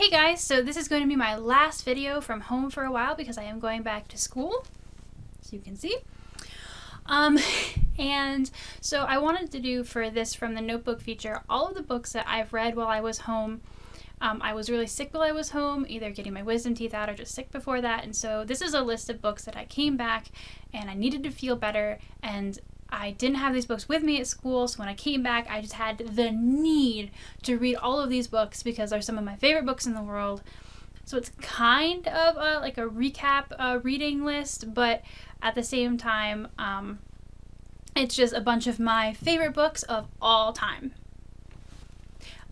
Hey guys, so this is going to be my last video from home for a while because I am going back to school, as you can see. And so I wanted to do for this from the notebook feature all of the books that I've read while I was home. I was really sick while I was home, either getting my wisdom teeth out or just sick before that, and so this is a list of books that I came back and I needed to feel better, and I didn't have these books with me at school, so when I came back I just had the need to read all of these books because they're some of my favorite books in the world. So it's kind of like a recap reading list, but at the same time it's just a bunch of my favorite books of all time.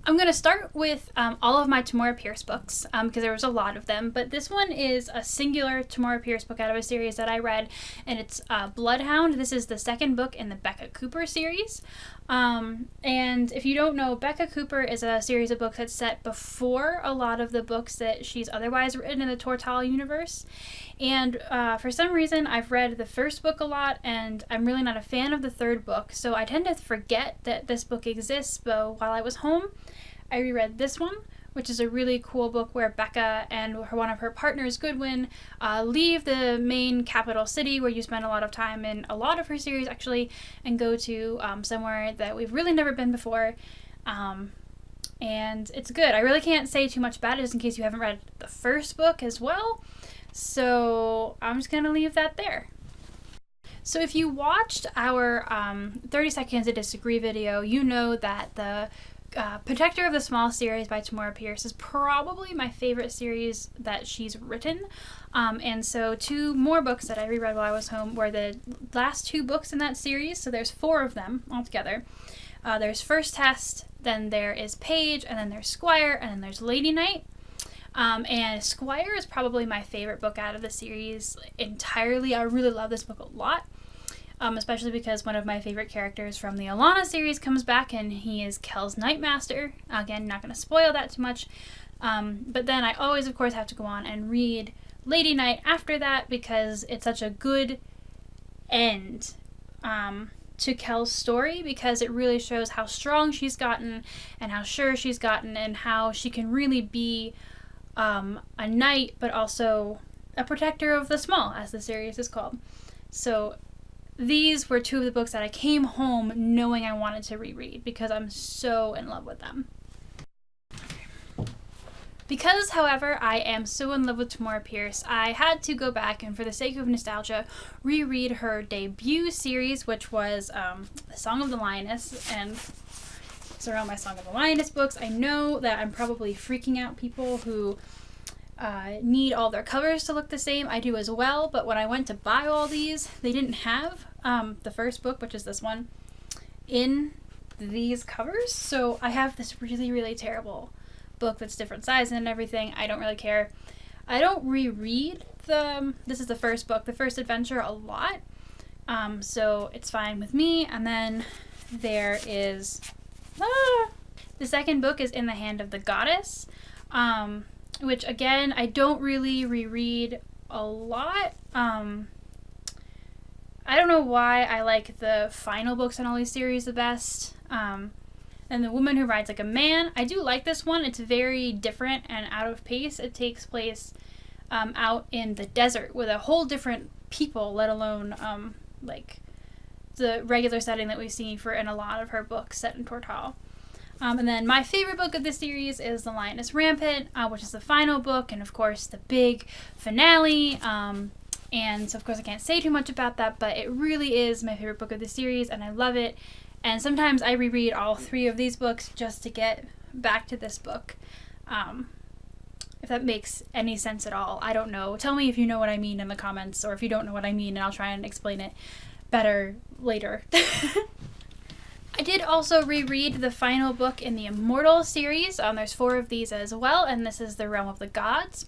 I'm going to start with all of my Tamora Pierce books because there was a lot of them, but this one is a singular Tamora Pierce book out of a series that I read, and it's Bloodhound. This is the second book in the Becca Cooper series. And if you don't know, Becca Cooper is a series of books that's set before a lot of the books that she's otherwise written in the Tortall universe. And for some reason, I've read the first book a lot, and I'm really not a fan of the third book, so I tend to forget that this book exists, but while I was home, I reread this one, which is a really cool book where Becca and one of her partners, Goodwin, leave the main capital city where you spend a lot of time in a lot of her series, actually, and go to somewhere that we've really never been before. And it's good. I really can't say too much about it just in case you haven't read the first book as well. So I'm just going to leave that there. So if you watched our 30 Seconds to Disagree video, you know that the Protector of the Small series by Tamora Pierce is probably my favorite series that she's written. And so two more books that I reread while I was home were the last two books in that series. So there's 4 of them altogether. There's First Test, then there is Page, and then there's Squire, and then there's Lady Knight. And Squire is probably my favorite book out of the series entirely. I really love this book a lot. Especially because one of my favorite characters from the Alana series comes back, and he is Kel's Nightmaster. Again, not going to spoil that too much. But then I always, of course, have to go on and read Lady Knight after that because it's such a good end to Kel's story, because it really shows how strong she's gotten and how sure she's gotten and how she can really be a knight, but also a protector of the small, as the series is called. So these were 2 of the books that I came home knowing I wanted to reread because I'm so in love with them. Because, however, I am so in love with Tamora Pierce, I had to go back and, for the sake of nostalgia, reread her debut series, which was The Song of the Lioness. And so around my Song of the Lioness books, I know that I'm probably freaking out people who need all their covers to look the same. I do as well, but when I went to buy all these, they didn't have the first book, which is this one, in these covers. So I have this really, really terrible book that's different size and everything. I don't really care. I don't reread this is the first book, the first adventure, a lot. So it's fine with me. And then there is the second book is In the Hand of the Goddess. Which, again, I don't really reread a lot. I don't know why I like the final books in all these series the best. And The Woman Who Rides Like a Man. I do like this one. It's very different and out of pace. It takes place out in the desert with a whole different people, let alone like the regular setting that we see in a lot of her books set in Tortall. And then my favorite book of this series is The Lioness Rampant, which is the final book, and of course the big finale. And so of course I can't say too much about that, but it really is my favorite book of the series, and I love it. And sometimes I reread all 3 of these books just to get back to this book. If that makes any sense at all. I don't know. Tell me if you know what I mean in the comments, or if you don't know what I mean, and I'll try and explain it better later. I did also reread the final book in the Immortal series. There's 4 of these as well, and this is The Realm of the Gods.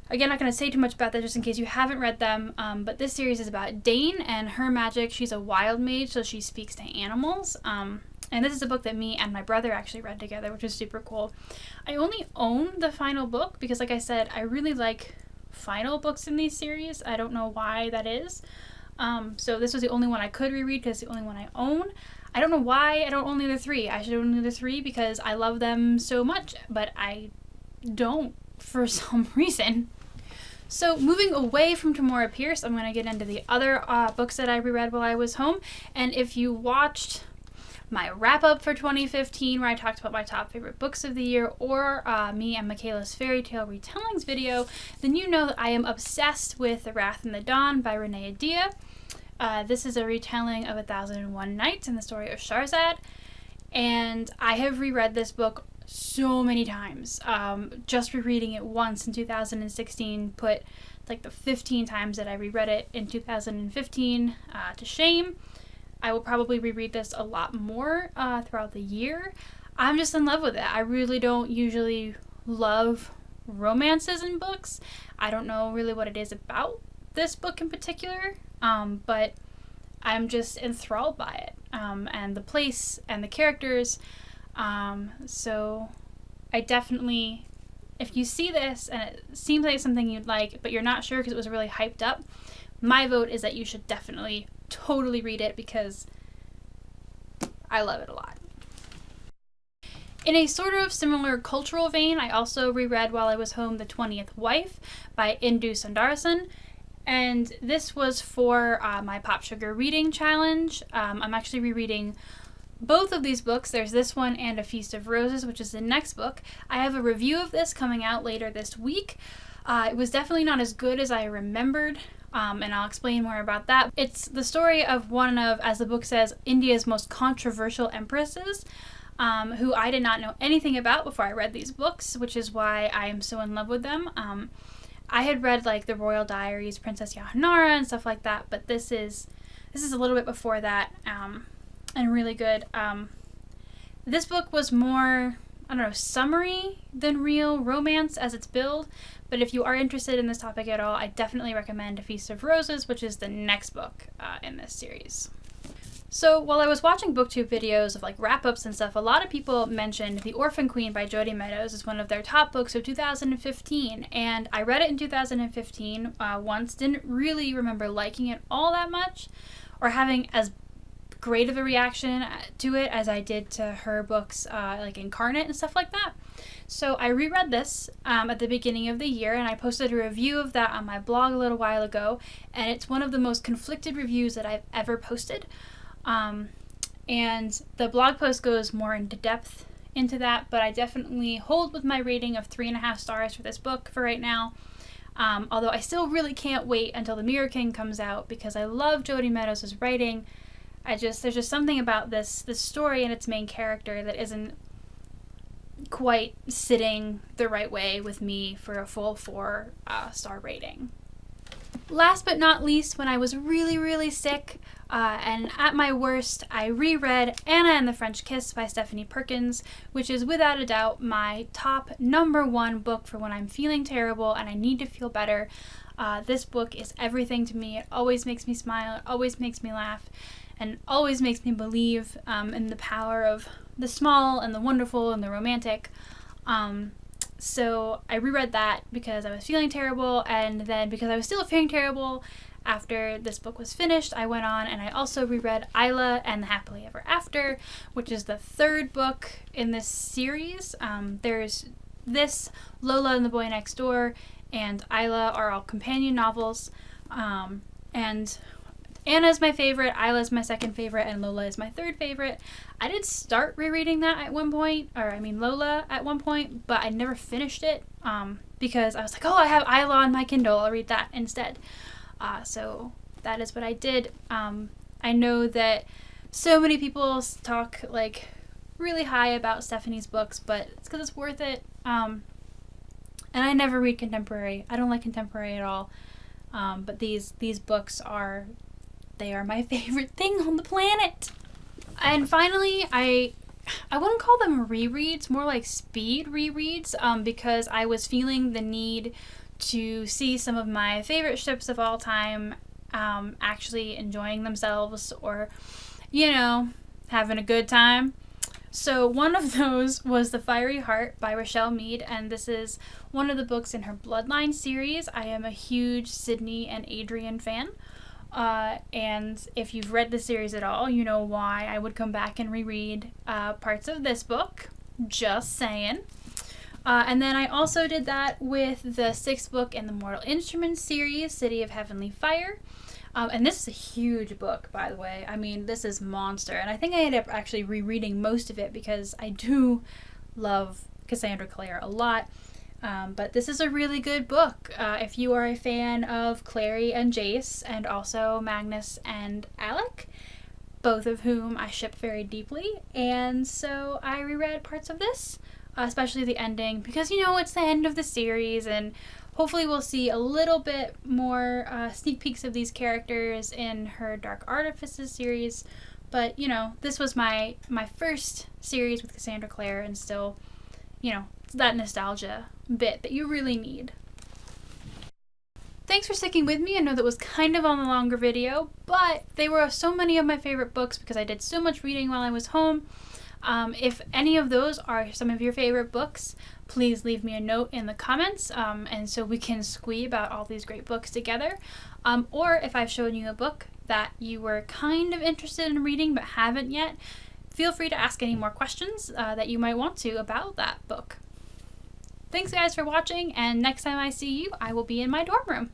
Again, not going to say too much about that just in case you haven't read them, but this series is about Dane and her magic. She's a wild mage, so she speaks to animals. And this is a book that me and my brother actually read together, which is super cool. I only own the final book because, like I said, I really like final books in these series. I don't know why that is. So this was the only one I could reread because it's the only one I own. I don't know why I don't own the other three. I should own the other three because I love them so much, but I don't for some reason. So moving away from Tamora Pierce, I'm going to get into the other books that I reread while I was home. And if you watched my wrap-up for 2015, where I talked about my top favorite books of the year, or me and Michaela's fairy tale retellings video, then you know that I am obsessed with The Wrath and the Dawn by Renee Adia. This is a retelling of 1001 Nights and the story of Shahrazad. And I have reread this book so many times. Just rereading it once in 2016 put like the 15 times that I reread it in 2015 to shame. I will probably reread this a lot more throughout the year. I'm just in love with it. I really don't usually love romances in books. I don't know really what it is about this book in particular, but I'm just enthralled by it, and the place and the characters. So I definitely, if you see this and it seems like something you'd like, but you're not sure because it was really hyped up, my vote is that you should definitely totally read it because I love it a lot. In a sort of similar cultural vein, I also reread while I was home The 20th Wife by Indu Sundarasan. And this was for my Pop Sugar Reading Challenge. I'm actually rereading both of these books. There's this one and A Feast of Roses, which is the next book. I have a review of this coming out later this week. It was definitely not as good as I remembered, and I'll explain more about that. It's the story of one of, as the book says, India's most controversial empresses, who I did not know anything about before I read these books, which is why I am so in love with them. I had read like the Royal Diaries, Princess Yahanara, and stuff like that, but this is a little bit before that, and really good. This book was more, I don't know, summary than real romance as its build, but if you are interested in this topic at all, I definitely recommend A Feast of Roses, which is the next book in this series. So while I was watching booktube videos of like wrap-ups and stuff, a lot of people mentioned The Orphan Queen by Jodi Meadows as one of their top books of 2015, and I read it in 2015 once, didn't really remember liking it all that much or having as great of a reaction to it as I did to her books like Incarnate and stuff like that. So I reread this at the beginning of the year, and I posted a review of that on my blog a little while ago, and it's one of the most conflicted reviews that I've ever posted. And the blog post goes more into depth into that, but I definitely hold with my rating of 3.5 stars for this book for right now. Although I still really can't wait until The Mirror King comes out because I love Jodi Meadows' writing. There's just something about this story and its main character that isn't quite sitting the right way with me for a full 4-star rating. Last but not least, when I was really, really sick and at my worst, I reread Anna and the French Kiss by Stephanie Perkins, which is without a doubt my top #1 book for when I'm feeling terrible and I need to feel better. This book is everything to me. It always makes me smile, it always makes me laugh, and always makes me believe in the power of the small and the wonderful and the romantic. So I reread that because I was feeling terrible, and then because I was still feeling terrible after this book was finished, I went on and I also reread Isla and the Happily Ever After, which is the third book in this series. There's this, Lola and the Boy Next Door, and Isla are all companion novels, and Anna is my favorite, Isla is my second favorite, and Lola is my third favorite. I did start rereading that at one point, Lola at one point, but I never finished it because I was like, oh, I have Isla on my Kindle, I'll read that instead. So that is what I did. I know that so many people talk like really high about Stephanie's books, but it's because it's worth it. And I never read contemporary. I don't like contemporary at all. But these books are my favorite thing on the planet. And finally, I wouldn't call them rereads, more like speed rereads, because I was feeling the need to see some of my favorite ships of all time actually enjoying themselves or, having a good time. So one of those was The Fiery Heart by Richelle Mead, and this is one of the books in her Bloodline series. I am a huge Sydney and Adrian fan. And if you've read the series at all, you know why I would come back and reread parts of this book. Just saying. And then I also did that with the 6th book in the Mortal Instruments series, City of Heavenly Fire. And this is a huge book, by the way. I mean, this is monster. And I think I ended up actually rereading most of it because I do love Cassandra Clare a lot. But this is a really good book. If you are a fan of Clary and Jace, and also Magnus and Alec, both of whom I ship very deeply. And so I reread parts of this, especially the ending, because, you know, it's the end of the series, and hopefully we'll see a little bit more sneak peeks of these characters in her Dark Artifices series. But, you know, this was my first series with Cassandra Clare, and still, you know, it's that nostalgia bit that you really need. Thanks for sticking with me. I know that was kind of on the longer video, but they were so many of my favorite books because I did so much reading while I was home. If any of those are some of your favorite books, please leave me a note in the comments, and so we can squee about all these great books together. Or if I've shown you a book that you were kind of interested in reading but haven't yet, feel free to ask any more questions that you might want to about that book. Thanks guys for watching, and next time I see you, I will be in my dorm room.